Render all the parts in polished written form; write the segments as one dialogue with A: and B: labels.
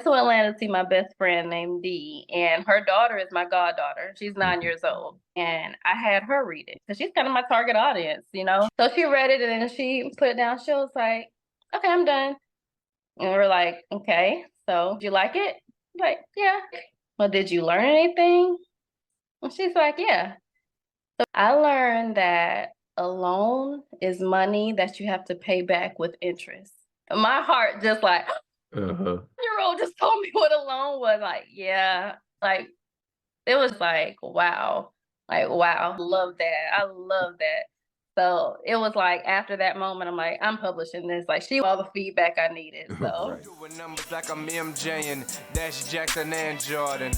A: to Atlanta to see my best friend named Dee, and her daughter is my goddaughter. She's 9 years old, and I had her read it because she's kind of my target audience. So she read it and then she put it down. She was like, "Okay, I'm done." And we're like, "Okay, so did you like it?" Like, "Yeah." "Well, did you learn anything?" And she's like, "Yeah." So I learned that a loan is money that you have to pay back with interest. My heart just like,
B: Uh-huh.
A: year old just told me what a loan was. Like, yeah, like it was like wow, love that. I love that. So it was like after that moment, I'm like, I'm publishing this. Like she all the feedback I needed. So
B: Right.
C: Doing numbers like I'm MJ and Dash Jackson and Jordan.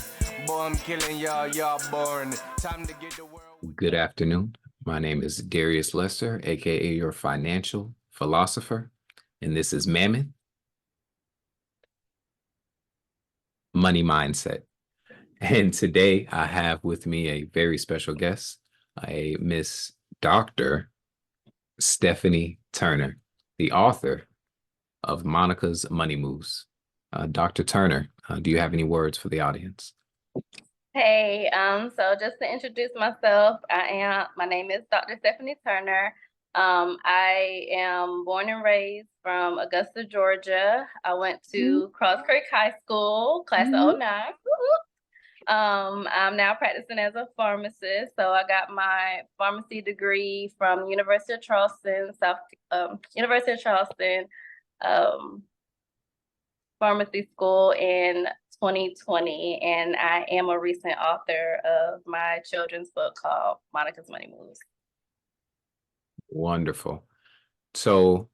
C: Boy, I'm killing y'all boring. Time to get the world.
B: Good afternoon. My name is Darius Lester, aka your financial philosopher, and this is Mammoth Money Mindset. And today I have with me a very special guest, a Miss Dr. Stephanie Turner, the author of Monica's Money Moves. Dr. Turner, do you have any words for the audience?
A: hey, so just to introduce myself, my name is Dr. Stephanie Turner. I am born and raised from Augusta, Georgia. I went to Cross Creek High School, class of '09. I'm now practicing as a pharmacist. So I got my pharmacy degree from University of Charleston um, Pharmacy School in 2020, and I am a recent author of my children's book called Monica's Money Moves.
B: Wonderful. So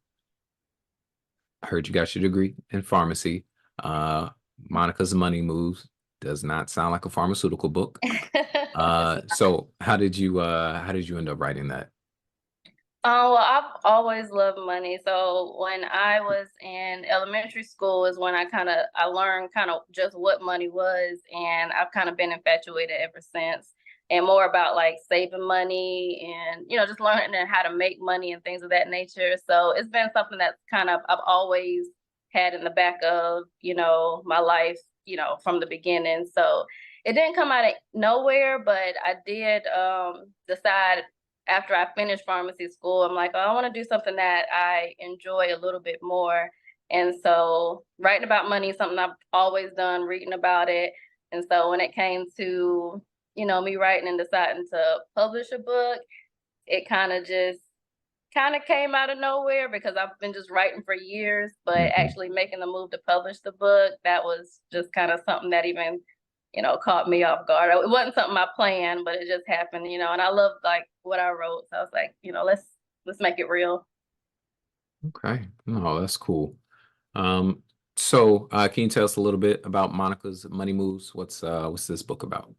B: I heard you got your degree in pharmacy. Uh, Monica's Money Moves does not sound like a pharmaceutical book. So how did you end up writing that?
A: Well, I've always loved money. So when I was in elementary school is when I learned kind of just what money was, and I've kind of been infatuated ever since. And more about like saving money and just learning how to make money and things of that nature. So it's been something that's kind of I've always had in the back of my life, from the beginning. So it didn't come out of nowhere, but I did decide after I finished pharmacy school, I'm like, oh, I want to do something that I enjoy a little bit more. And so writing about money is something I've always done, reading about it. And so when it came to, me writing and deciding to publish a book, it kind of came out of nowhere because I've been just writing for years, but
B: Mhm.
A: actually making the move to publish the book, that was just kind of something that even caught me off guard. It wasn't something I planned, but it just happened. And I love like what I wrote. So I was like, let's make it real.
B: Okay. No, that's cool. So can you tell us a little bit about Monica's Money Moves? What's this book about?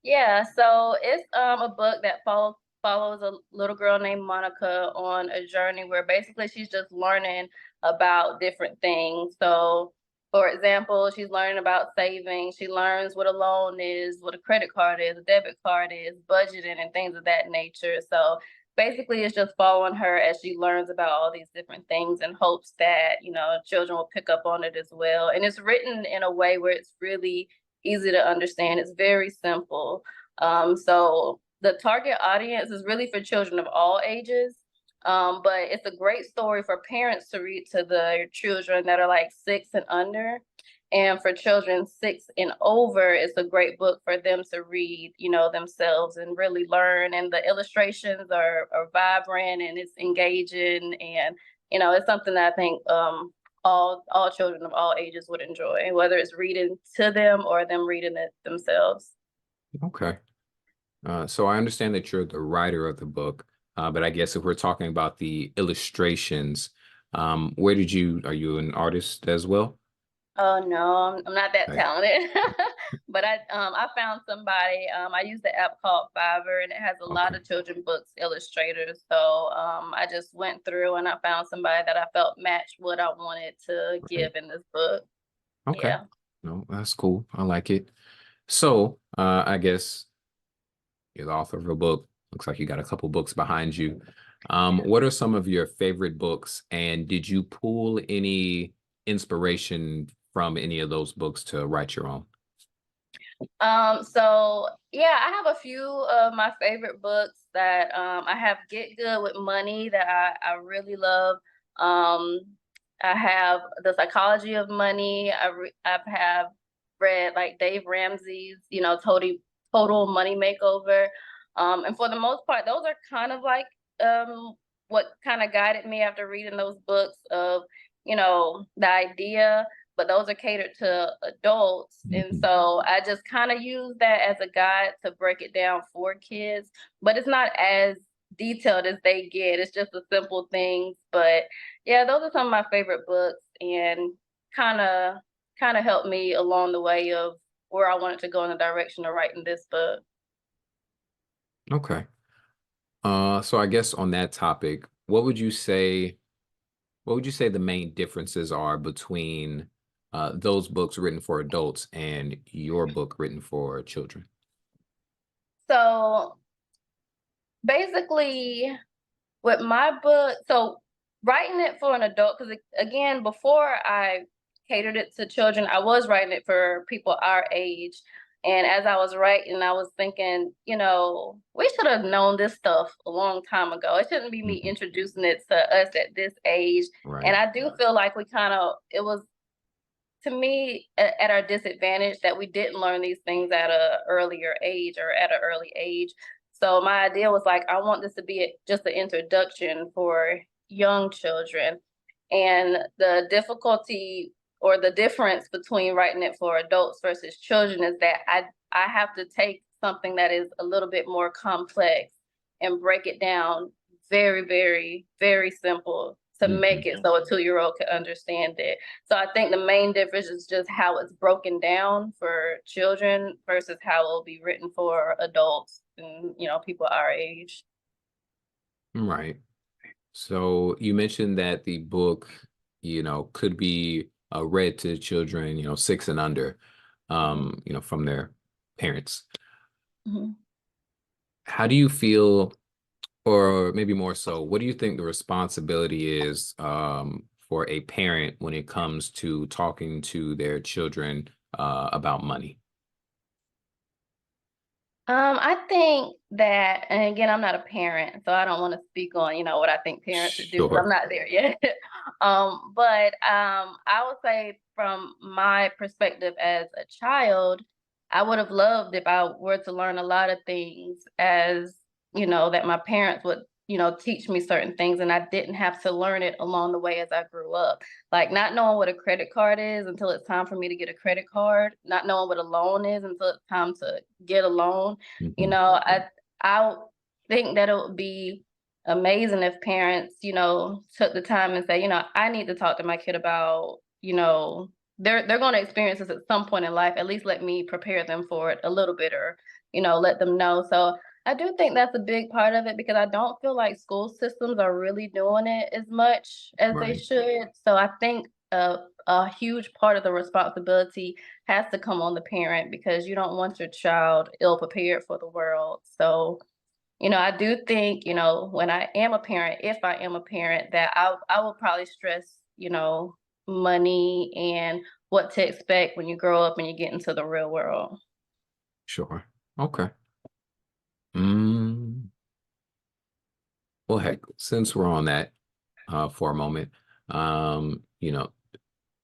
A: Yeah, so it's a book that follows a little girl named Monica on a journey where basically she's just learning about different things. So, for example, she's learning about saving. She learns what a loan is, what a credit card is, a debit card is, budgeting, and things of that nature. So, basically, it's just following her as she learns about all these different things in hopes that children will pick up on it as well. And it's written in a way where it's really easy to understand. It's very simple. So the target audience is really for children of all ages. But it's a great story for parents to read to their children that are like 6 and under. And for children 6 and over, it's a great book for them to read, themselves and really learn. And the illustrations are vibrant and it's engaging. And, it's something that I think all children of all ages would enjoy, whether it's reading to them or them reading it themselves.
B: Okay. So I understand that you're the writer of the book, but I guess if we're talking about the illustrations, are you an artist as well?
A: Oh no, I'm not that
B: Okay.
A: talented. But I found somebody. I use the app called Fiverr, and it has a lot
B: Okay.
A: of children books illustrators. So I just went through and I found somebody that I felt matched what I wanted to
B: Right.
A: give in this book.
B: Okay.
A: Yeah.
B: No, that's cool. I like it. So, I guess you're the author of a book. Looks like you got a couple books behind you. What are some of your favorite books, and did you pull any inspiration from any of those books to write your own?
A: So yeah, I have a few of my favorite books that I have Get Good with Money that I really love. Um I have The Psychology of Money. I have read like Dave Ramsey's, Total Money Makeover. And for the most part, those are kind of like what kind of guided me after reading those books of, the idea, but those are catered to adults. And
B: Mhm.
A: so I just kind of use that as a guide to break it down for kids, but it's not as detailed as they get. It's just the simple things. But yeah, those are some of my favorite books and kind of kind of helped me along the way of where I wanted to go in the direction of writing this book.
B: Okay. So I guess on that topic, what would you say the main differences are between those books written for adults and your book written for children?
A: So basically, with my book, so writing it for an adult, because again, before I catered it to children, I was writing it for people our age. And as I was writing, I was thinking, we should have known this stuff a long time ago. It shouldn't be me
B: Mhm.
A: introducing it to us at this age. And
B: Right.
A: I do feel like it was to me at our disadvantage that we didn't learn these things at a earlier age or at an early age. So my idea was like, I want this to be just an introduction for young children. And the difficulty or the difference between writing it for adults versus children is that I have to take something that is a little bit more complex and break it down very, very, very simple to make
B: Mhm.
A: it so a 2-year-old can understand it. So I think the main difference is just how it's broken down for children versus how it'll be written for adults and people our age.
B: Right. So you mentioned that the book, could be read to children, 6 and under, from their parents.
A: Mhm.
B: How do you feel, or maybe more so, what do you think the responsibility is for a parent when it comes to talking to their children about money?
A: I think that, and again, I'm not a parent, so I don't want to speak on, what I think parents should do because I'm
B: Sure.
A: not there yet. But I would say from my perspective as a child, I would have loved if I were to learn a lot of things as, that my parents would, teach me certain things and I didn't have to learn it along the way as I grew up. Like not knowing what a credit card is until it's time for me to get a credit card, not knowing what a loan is until it's time to get a loan. You
B: Mhm.
A: know, I think that it would be amazing if parents, took the time and say, I need to talk to my kid about, they're going to experience this at some point in life. At least let me prepare them for it a little bit, or let them know. So I do think that's a big part of it because I don't feel like school systems are really doing it as much as they
B: Right.
A: should. So I think a huge part of the responsibility has to come on the parent because you don't want your child ill prepared for the world. So, I do think, when I am a parent, if I am a parent, that I will probably stress, money and what to expect when you grow up and you get into the real world.
B: Sure. Okay. Mm, well, heck, since we're on that for a moment, um, you know,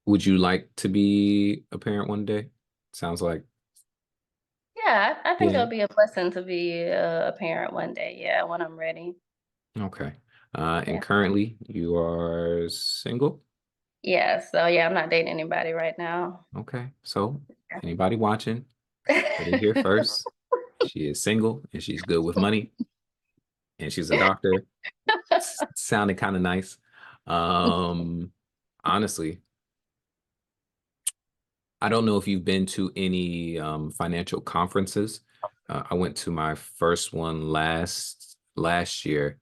B: would you like to be a parent one day? Sounds like,
A: Yeah, I think
B: yeah.
A: it'll be a blessing to be a parent one day. Yeah, when I'm ready.
B: Okay. And
A: Yeah.
B: currently you are single?
A: Yeah. So yeah, I'm not dating anybody right now.
B: Okay. So anybody watching, heard it here first. She is single and she's good with money and she's a doctor. Sounded kind of nice. Um, honestly, I don't know if you've been to any financial conferences. I went to my first one last year,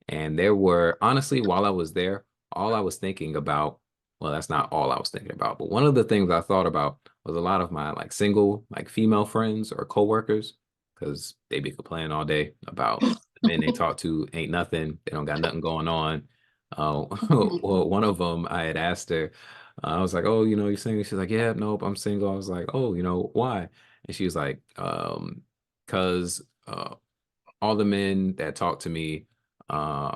B: and there were honestly, while I was there, all I was thinking about, well, that's not all I was thinking about, but one of the things I thought about was a lot of my like single, like female friends or coworkers, because they be complaining all day about the men they talk to ain't nothing, they don't got nothing going on. Well, one of them, I had asked her, I was like, oh, you're single? She's like, yeah, nope, I'm single. I was like, oh, why? And she was like, because all the men that talk to me uh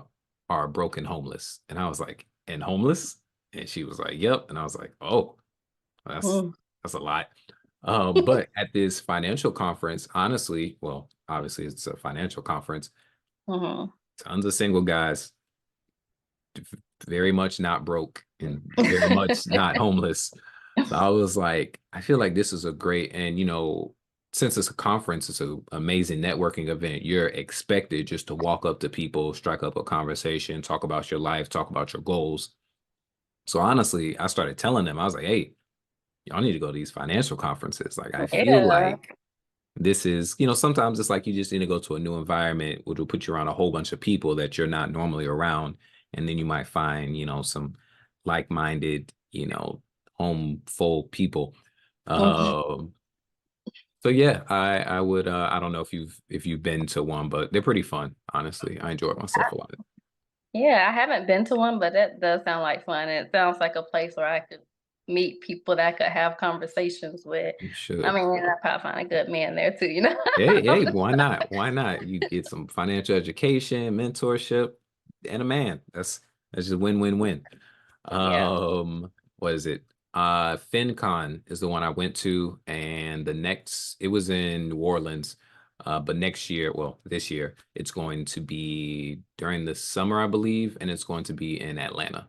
B: are broken homeless. And I was like, and homeless? And she was like, yep. And I was like, oh, that's
A: Mm,
B: that's a lot. But at this financial conference, honestly, well, obviously it's a financial conference,
A: mhm.
B: tons of single guys, very much not broke and very much not homeless. So I was like, I feel like this is a great, and since it's a conference, it's an amazing networking event. You're expected just to walk up to people, strike up a conversation, talk about your life, talk about your goals. So honestly, I started telling them, I was like, hey, y'all need to go to these financial conferences. Like, I feel
A: Yeah.
B: like this is, sometimes it's like you just need to go to a new environment, which will put you around a whole bunch of people that you're not normally around. And then you might find, some like-minded, home full people.
A: Mhm.
B: Um, so yeah, I would I don't know if you've been to one, but they're pretty fun, honestly. I enjoyed myself a lot.
A: Yeah, I haven't been to one, but that does sound like fun. It sounds like a place where I could meet people that I could have conversations with.
B: You
A: I
B: should.
A: mean, and I probably find a good man there too, you know?
B: Hey, why not? Why not? You get some financial education, mentorship, and a man. That's just win-win-win.
A: Yeah.
B: What is it? FinCon is the one I went to, and it was in New Orleans. But next year, well, this year, it's going to be during the summer, I believe, and it's going to be in Atlanta.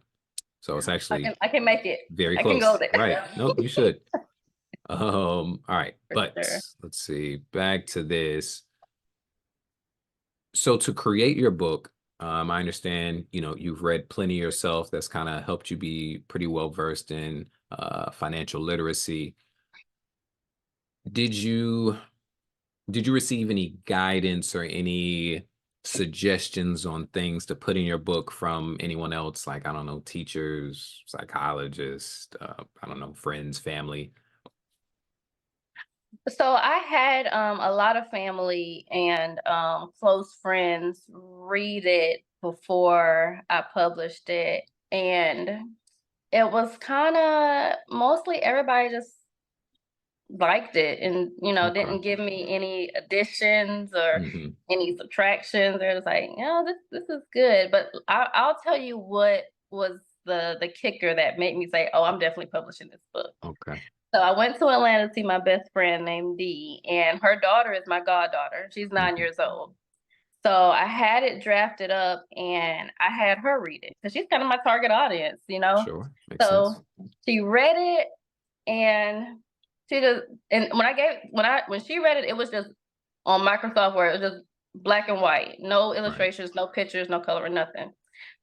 B: So it's actually
A: I can make it.
B: very
A: I can go
B: close.
A: there.
B: Right. Nope, you should. All right,
A: For
B: but
A: sure.
B: let's see. Back to this. So to create your book, I understand, you've read plenty yourself. That's kind of helped you be pretty well versed in financial literacy. Did you did you receive any guidance or any suggestions on things to put in your book from anyone else, like I don't know, teachers, psychologists, I don't know, friends, family?
A: So I had a lot of family and close friends read it before I published it. And it was kind of mostly everybody just liked it and
B: Okay.
A: didn't give me any additions or
B: Hmm.
A: any subtractions. They're just like, this is good. But I'll tell you what was the kicker that made me say, oh, I'm definitely publishing this book.
B: Okay.
A: So I went to Atlanta to see my best friend named Dee, and her daughter is my goddaughter. She's 9 years
B: Hmm.
A: old. So I had it drafted up and I had her read it because she's kind of my target audience, you know?
B: Sure. Makes sense.
A: So she read it and she just, and when she read it, it was just on Microsoft Word. It was just black and white, no
B: Right.
A: illustrations, no pictures, no color, nothing.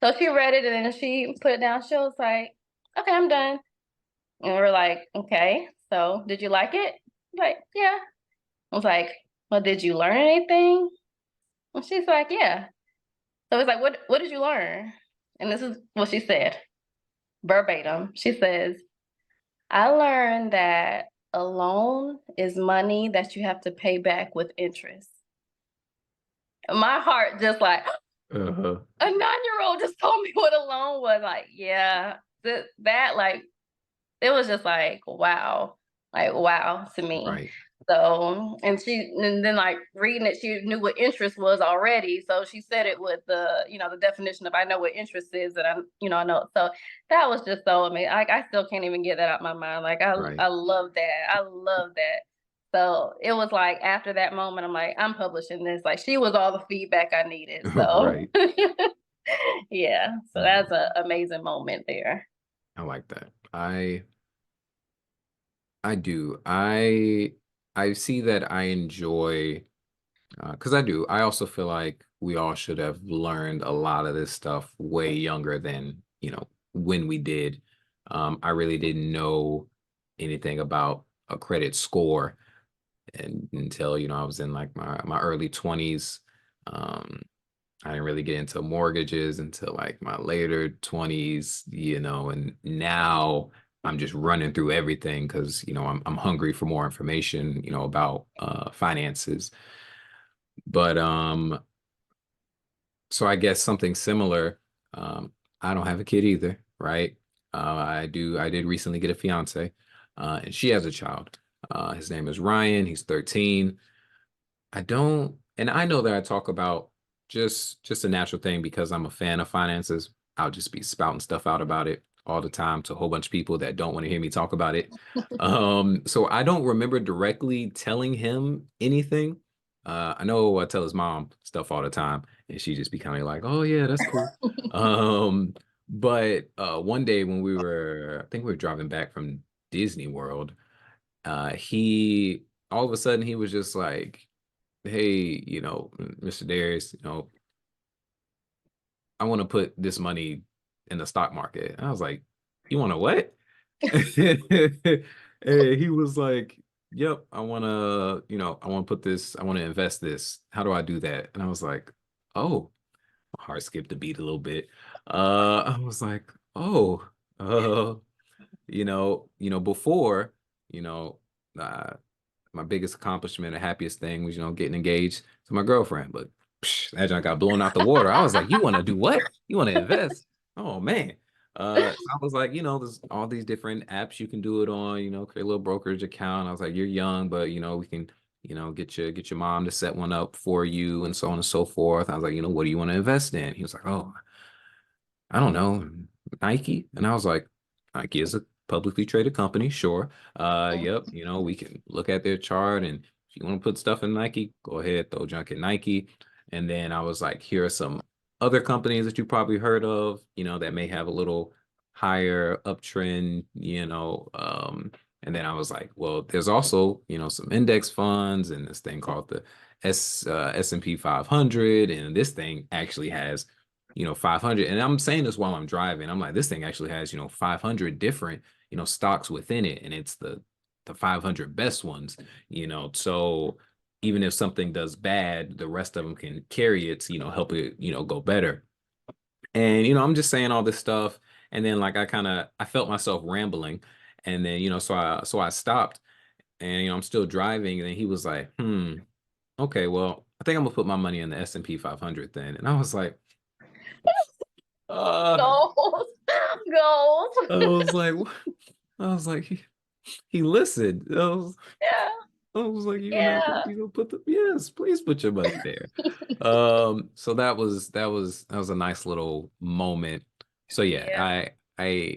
A: So she read it and then she put it down. She was like, okay, I'm done. And we're like, okay, so did you like it? Like, yeah. I was like, well, did you learn anything? And she's like, yeah. So it's like, what did you learn? And this is what she said, verbatim. She says, I learned that a loan is money that you have to pay back with interest. My heart just like,
B: Uh-huh.
A: a 9-year-old just told me what a loan was. Like, yeah, that like it was just like wow to me.
B: Right.
A: So, and then like reading it, she knew what interest was already. So she said it with the definition of I know what interest is, and I know. So that was just so amazing. Like I still can't even get that out of my mind. Like
B: Right.
A: I love that. I love that. So it was like after that moment, I'm like, I'm publishing this. Like she was all the feedback I needed. So
B: Right.
A: yeah, so
B: Mhm.
A: that's an amazing moment there.
B: I like that. I do. I see that I enjoy because I do. I also feel like we all should have learned a lot of this stuff way younger than, when we did. I really didn't know anything about a credit score and until, I was in like my early 20s. Um, I didn't really get into mortgages until like my later 20s, and now I'm just running through everything because, I'm hungry for more information, about finances. But so I guess something similar. I don't have a kid either, right? I did recently get a fiance, and she has a child. His name is Ryan. He's 13. I don't, and I know that I talk about just a natural thing because I'm a fan of finances. I'll just be spouting stuff out about it all the time to a whole bunch of people that don't want to hear me talk about it. So I don't remember directly telling him anything. I know I tell his mom stuff all the time, and she just be kind of like, "Oh yeah, that's cool." Um, but one day when I think we were driving back from Disney World, he all of a sudden he was just like, "Hey, Mr. Darius, I want to put this money in the stock market." And I was like, "You want to what?" And he was like, "Yep, I want to put this, I want to invest this. How do I do that?" And I was like, "Oh," my heart skipped a beat a little bit. I was like, "Oh, uh, before, you know, uh, my biggest accomplishment, the happiest thing was, getting engaged to my girlfriend. But that junk got blown out the water. I was like, you want to do what? You want to invest? Oh man. So I was like, there's all these different apps you can do it on, create a little brokerage account. I was like, you're young, but we can, get your mom to set one up for you and so on and so forth. I was like, what do you want to invest in? He was like, oh, I don't know, Nike. And I was like, Nike is a publicly traded company, sure. Yep, we can look at their chart, and if you want to put stuff in Nike, go ahead, throw junk in Nike. And then I was like, here are some other companies that you probably heard of, that may have a little higher uptrend, and then I was like, well, there's also, some index funds and this thing called the S&P 500, and this thing actually has 500. And I'm saying this while I'm driving. I'm like, this thing actually has, 500 different, stocks within it. And it's the 500 best ones, so even if something does bad, the rest of them can carry it to, help it, go better. And, I'm just saying all this stuff. And then like, I felt myself rambling. And then, so I stopped, and, I'm still driving. And then he was like, okay, well, I think I'm gonna put my money in the S&P 500 then. And I was like, uh,
A: Goals, goals.
B: I was like, I was like, he listened.
A: Yeah,
B: I was like,
A: yeah,
B: you gonna put yes, please put your money there. So that was a nice little moment. So yeah,
A: yeah,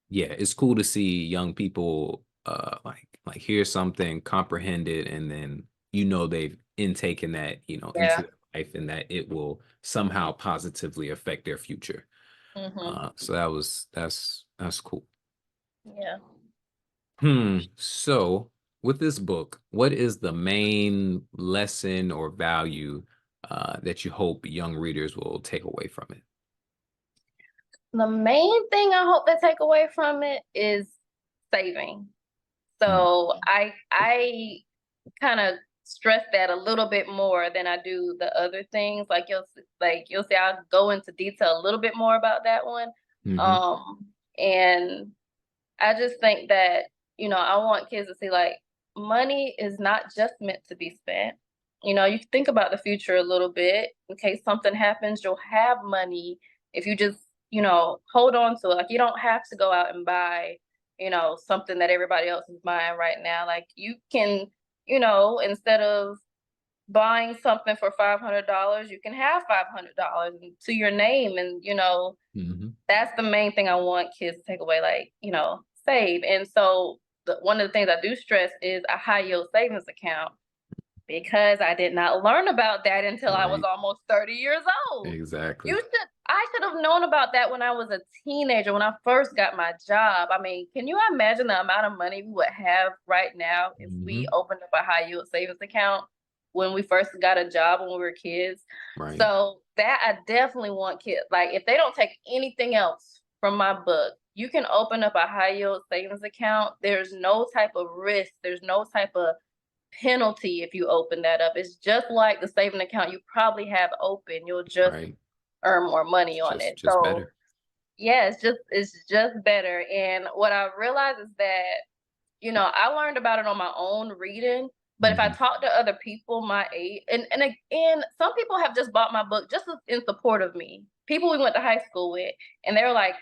B: yeah, it's cool to see young people like hear something, comprehend it, and then they've intaken that, into
A: yeah.
B: their life, and that it will somehow positively affect their future. So that's cool.
A: Yeah.
B: So with this book, what is the main lesson or value that you hope young readers will take away from it?
A: The main thing I hope they take away from it is saving.
B: Hmm.
A: So I kind of stress that a little bit more than I do the other things. You'll see I'll go into detail a little bit more about that one.
B: Hmm.
A: And I just think that, I want kids to see like money is not just meant to be spent. You think about the future a little bit in case something happens, you'll have money if you just, hold on to it. Like you don't have to go out and buy, something that everybody else is buying right now. Like you can, instead of buying something for $500, you can have $500 to your name. And,
B: Hmm.
A: that's the main thing I want kids to take away, like, save. And so one of the things I do stress is a high yield savings account because I did not learn about that until I was
B: Right.
A: almost 30 years old.
B: Exactly.
A: I should have known about that when I was a teenager, when I first got my job. I mean, can you imagine the amount of money we would have right now if we
B: Hmm.
A: opened up a high yield savings account when we first got a job when we were kids?
B: Right.
A: So that I definitely want kids, like if they don't take anything else from my book, you can open up a high yield savings account. There's no type of risk. There's no type of penalty if you open that up. It's just like the saving account you probably have open. You'll just
B: Right.
A: earn more money
B: It's
A: on
B: just
A: it.
B: just
A: So
B: better.
A: yeah, it's just better. And what I realized is that, I learned about it on my own reading. But if I
B: Hmm.
A: talk to other people my age, and some people have just bought my book just in support of me. People we went to high school with, and they were like,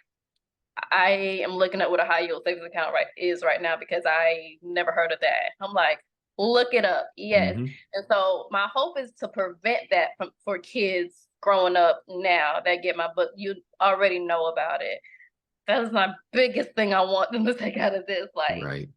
A: I am looking at what a high yield savings account is right now because I never heard of that. I'm like, look it up. Yes.
B: Hmm.
A: And so my hope is to prevent that for kids growing up now that get my book. You already know about it. That is my biggest thing I want them to take out of this. Like,
B: Right.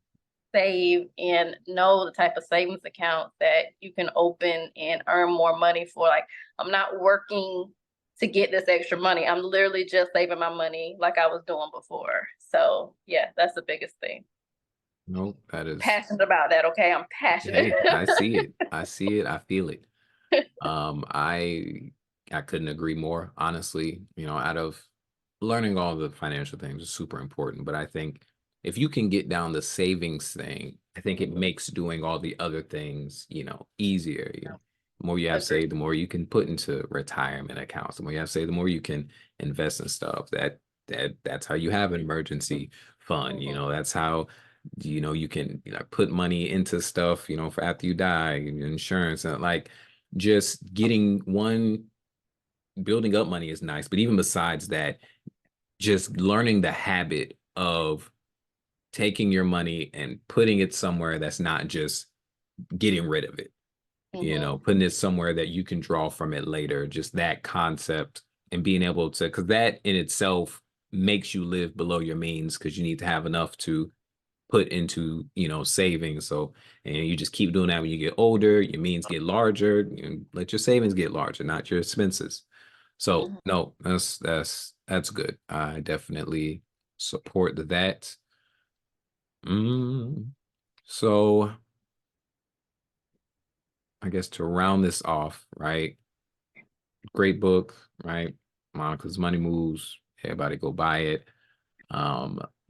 A: save and know the type of savings account that you can open and earn more money for. Like, I'm not working to get this extra money. I'm literally just saving my money like I was doing before. So yeah, that's the biggest thing.
B: No, that is,
A: Passionate about that. Okay. I'm passionate.
B: hey, I see it. I see it. I feel it. Um, I I couldn't agree more, honestly. Out of learning all the financial things is super important, but I think if you can get down the savings thing, I think it makes doing all the other things, easier. The more you have
A: Agree.
B: saved, the more you can put into retirement accounts. The more you have saved, the more you can invest in stuff. That's how you have an emergency fund.
A: Mhm.
B: That's how you can put money into stuff, for after you die, insurance, and like just getting one, building up money is nice, but even besides that, just learning the habit of taking your money and putting it somewhere that's not just getting rid of it,
A: Mhm.
B: putting it somewhere that you can draw from it later, just that concept, and being able to, because that in itself makes you live below your means, because you need to have enough to put into savings. So, and you just keep doing that. When you get older, your means get larger. Let your savings get larger, not your expenses. So
A: Mhm.
B: no, that's good. I definitely support that. mm, so I guess to round this off, right, great book, right, Monica's Money Moves, everybody go buy it.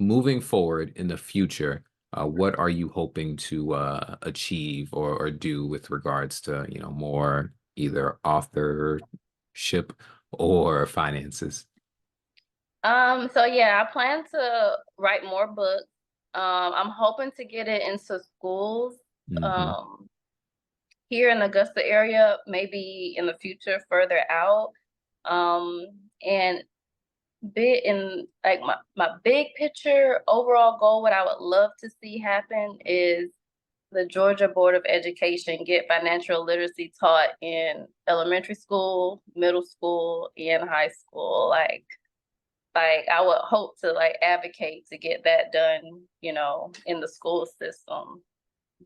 B: Moving forward in the future, what are you hoping to achieve or do with regards to, more either authorship or finances?
A: So yeah, I plan to write more books. I'm hoping to get it into schools.
B: Hmm.
A: Um, here in the Augusta area, maybe in the future further out. Um, and big in like my big picture overall goal, what I would love to see happen is the Georgia Board of Education get financial literacy taught in elementary school, middle school, and high school. Like I would hope to like advocate to get that done, in the school system,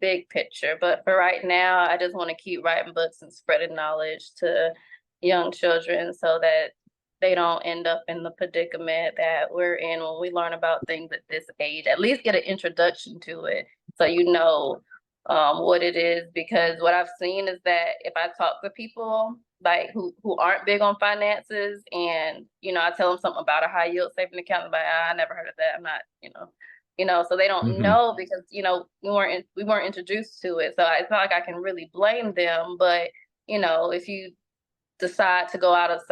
A: big picture. But for right now, I just want to keep writing books and spreading knowledge to young children so that they don't end up in the predicament that we're in when we learn about things at this age. At least get an introduction to it so you know what it is. Because what I've seen is that if I talk to people like who aren't big on finances, and I tell them something about a high yield saving account, I'm like, I never heard of that. I'm not, so they don't
B: Hmm.
A: know because we weren't introduced to it. So it's not like I can really blame them. But if you decide to go out of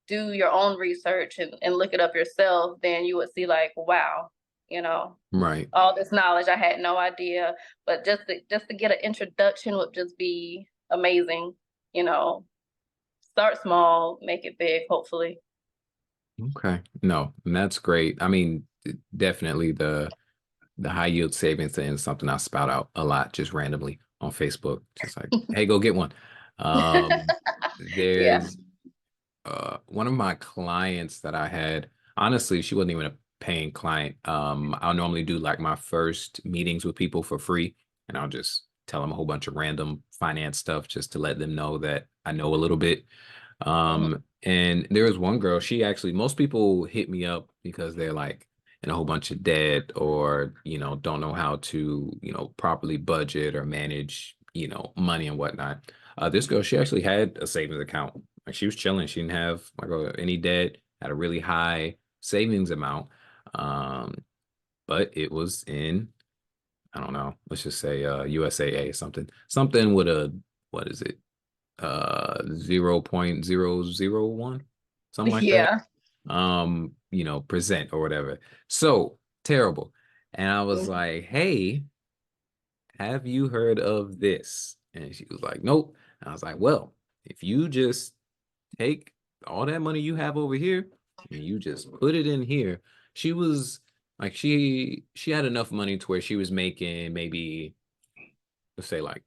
A: do your own research and look it up yourself, then you would see like, wow, you know,
B: Right.
A: all this knowledge I had no idea. But just to get an introduction would just be amazing. You know, Start small, make it big, hopefully.
B: Okay. No, and that's great. I mean, definitely the high yield savings thing is something I spout out a lot just randomly on Facebook. Just like, hey, go get one. Um,
A: Yeah.
B: there's one of my clients that I had, honestly, she wasn't even a paying client. I'll normally do like my first meetings with people for free, and I'll just tell them a whole bunch of random finance stuff just to let them know that I know a little bit.
A: Mhm.
B: And there was one girl, she actually, most people hit me up because they're like in a whole bunch of debt, or, don't know how to, properly budget or manage, money and whatnot. This girl, she actually had a savings account. Like, she was chilling. She didn't have like any debt, had a really high savings amount. Um, but it was in, I don't know, let's just say USAA, something with a, what is it? 0.001, something like that.
A: Yeah.
B: Percent or whatever. So terrible. And I was
A: Mhm.
B: like, hey, have you heard of this? And she was like, nope. And I was like, well, if you just take all that money you have over here and you just put it in here, She was like she had enough money to where she was making maybe, let's say, like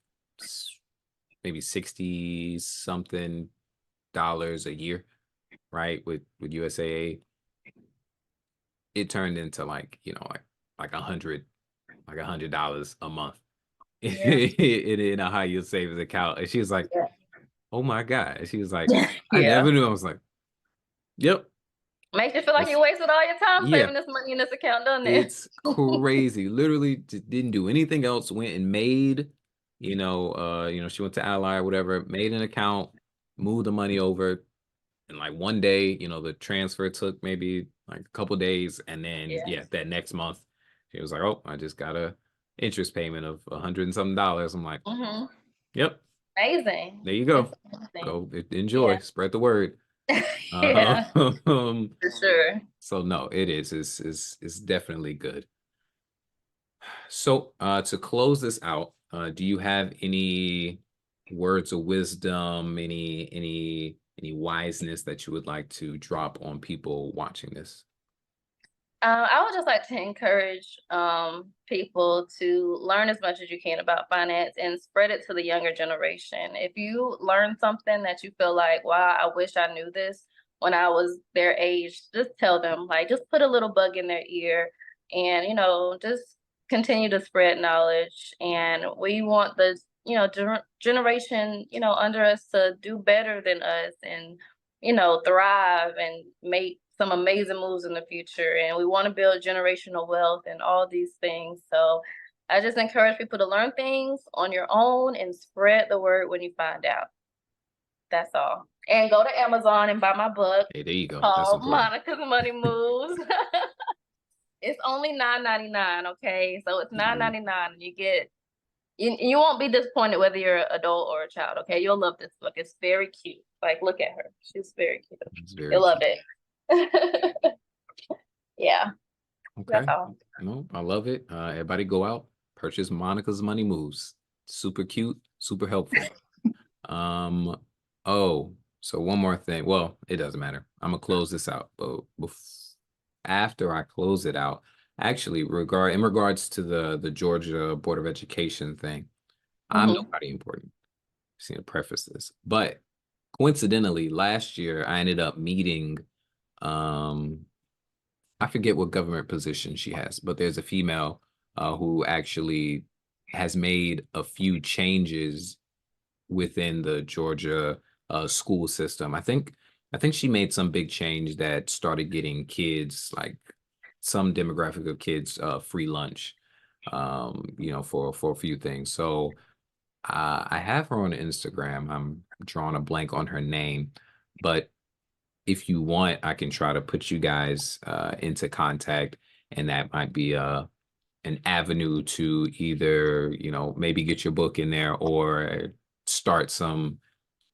B: maybe 60 something dollars a year, right? With USAA, it turned into like, like $100 a month
A: Yeah.
B: in a high yield savings account. And she was like,
A: Yeah.
B: oh my God. And she was like, I
A: Yeah.
B: never knew. I was like, yep.
A: Makes you feel like you
B: That's,
A: wasted all your time
B: yeah,
A: saving this money in this account, doesn't it?
B: it's crazy. Literally didn't do anything else. Went and made, she went to Ally or whatever, made an account, moved the money over. And like one day, the transfer took maybe like a couple days. And then,
A: Yeah.
B: yeah, that next month, she was like, oh, I just got a interest payment of $100 and something dollars. I'm like,
A: Mm-hmm.
B: yep,
A: Amazing.
B: there you
A: It's
B: go.
A: amazing.
B: Go enjoy, spread the word.
A: Yeah,
B: Um,
A: for sure.
B: so no, it is. It's definitely good. So to close this out, do you have any words of wisdom, any wiseness that you would like to drop on people watching this?
A: I would just like to encourage people to learn as much as you can about finance and spread it to the younger generation. If you learn something that you feel like, wow, I wish I knew this when I was their age, just tell them, like, just put a little bug in their ear and, just continue to spread knowledge. And we want the, generation, under us to do better than us and, thrive and make some amazing moves in the future. And we want to build generational wealth and all these things. So I just encourage people to learn things on your own and spread the word when you find out. That's all. And go to Amazon and buy my book
B: Hey, there you go. That's
A: called
B: important.
A: Monica's Money Moves. It's only $9.99, okay? So it's $9.99. You won't be disappointed whether you're an adult or a child, okay? You'll love this book. It's very cute. Like, look at her. She's very cute.
B: It's very
A: You'll love
B: cute.
A: it. Yeah,
B: Okay.
A: that's all.
B: No, I love it. Everybody go out, purchase Monica's Money Moves. Super cute, super helpful. Oh, so one more thing. Well, it doesn't matter. I'm gonna close this out, but after I close it out, actually, in regards to the Georgia Board of Education thing, I'm
A: Mhm.
B: nobody important. Just need to preface this, but coincidentally, last year I ended up meeting, um, I forget what government position she has, but there's a female who actually has made a few changes within the Georgia school system. I think she made some big change that started getting kids, like some demographic of kids, free lunch, for a few things. So I have her on Instagram. I'm drawing a blank on her name, but if you want, I can try to put you guys into contact, and that might be an avenue to either, maybe get your book in there or start some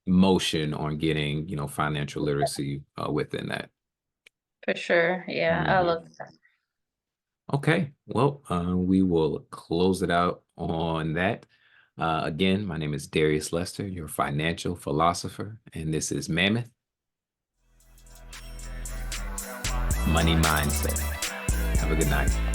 B: motion on getting, financial literacy within that.
A: For sure. Yeah, I
B: Mhm.
A: love that.
B: Okay, well, we will close it out on that. Again, my name is Darius Lester, your financial philosopher, and this is Mammoth Money Mindset. Have a good night.